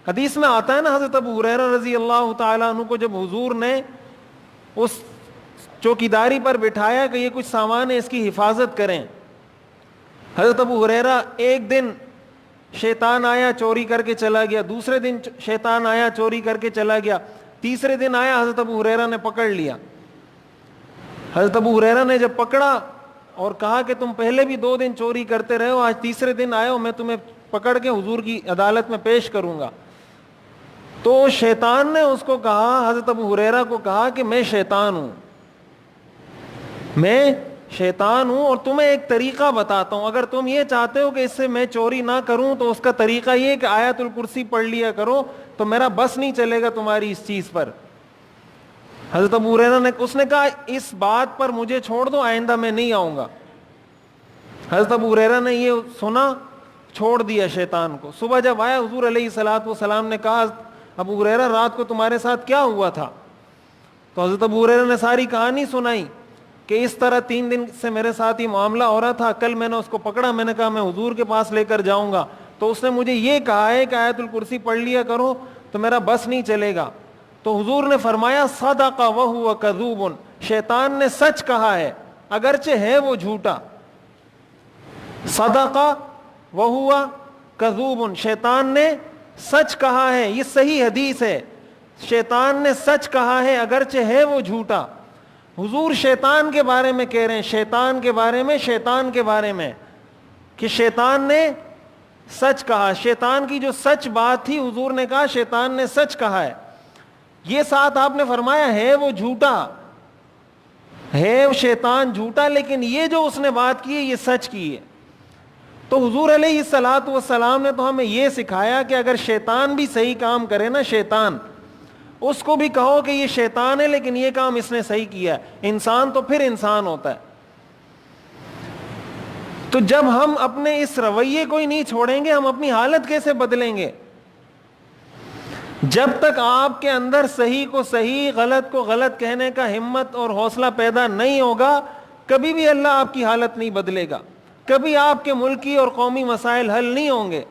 حدیث میں آتا ہے نا حضرت ابو ہریرہ رضی اللہ تعالیٰ عنہ کو جب حضور نے اس چوکیداری پر بٹھایا کہ یہ کچھ سامان ہے اس کی حفاظت کریں، حضرت ابو ہریرہ ایک دن شیطان آیا چوری کر کے چلا گیا، دوسرے دن شیطان آیا چوری کر کے چلا گیا، تیسرے دن آیا حضرت ابو ہریرہ نے پکڑ لیا۔ حضرت ابو ہریرہ نے جب پکڑا اور کہا کہ تم پہلے بھی 2 دن چوری کرتے رہے ہو، آج تیسرے دن آئے ہو، میں تمہیں پکڑ کے حضور کی عدالت میں پیش کروں گا۔ تو شیطان نے اس کو کہا، حضرت ابو ہریرہ کو کہا کہ میں شیطان ہوں، میں شیطان ہوں، اور تمہیں ایک طریقہ بتاتا ہوں، اگر تم یہ چاہتے ہو کہ اس سے میں چوری نہ کروں تو اس کا طریقہ یہ کہ آیت الکرسی پڑھ لیا کرو، تو میرا بس نہیں چلے گا تمہاری اس چیز پر۔ حضرت ابو ہریرہ نے اس نے کہا اس بات پر مجھے چھوڑ دو، آئندہ میں نہیں آؤں گا۔ حضرت ابو ہریرہ نے یہ سنا، چھوڑ دیا شیطان کو۔ صبح جب آیا حضور علیہ الصلوۃ والسلام نے کہا ابو ہریرہ رات کو تمہارے ساتھ کیا ہوا تھا؟ تو حضرت ابو ہریرہ نے ساری کہانی سنائی کہ اس طرح 3 دن سے میرے ساتھ ہی معاملہ ہو رہا تھا، کل میں نے اس کو پکڑا، میں نے کہا میں حضور کے پاس لے کر جاؤں گا، تو اس نے مجھے یہ کہا ہے کہ آیت الکرسی پڑھ لیا کرو تو میرا بس نہیں چلے گا۔ تو حضور نے فرمایا صدق وہو کذوب، شیطان نے سچ کہا ہے اگرچہ ہے وہ جھوٹا۔ صدق وہو کذوب، شیطان نے سچ کہا ہے، یہ صحیح حدیث ہے، شیطان نے سچ کہا ہے اگرچہ ہے وہ جھوٹا۔ حضور شیطان کے بارے میں کہہ رہے ہیں، شیطان کے بارے میں کہ شیطان نے سچ کہا، شیطان کی جو سچ بات تھی حضور نے کہا شیطان نے سچ کہا ہے۔ یہ ساتھ آپ نے فرمایا ہے وہ جھوٹا، ہے شیطان جھوٹا، لیکن یہ جو اس نے بات کی ہے یہ سچ کی ہے۔ تو حضور علیہ الصلوۃ والسلام نے تو ہمیں یہ سکھایا کہ اگر شیطان بھی صحیح کام کرے نا، شیطان اس کو بھی کہو کہ یہ شیطان ہے لیکن یہ کام اس نے صحیح کیا ہے، انسان تو پھر انسان ہوتا ہے۔ تو جب ہم اپنے اس رویے کو ہی نہیں چھوڑیں گے ہم اپنی حالت کیسے بدلیں گے؟ جب تک آپ کے اندر صحیح کو صحیح، غلط کو غلط کہنے کا ہمت اور حوصلہ پیدا نہیں ہوگا، کبھی بھی اللہ آپ کی حالت نہیں بدلے گا، کبھی آپ کے ملکی اور قومی مسائل حل نہیں ہوں گے۔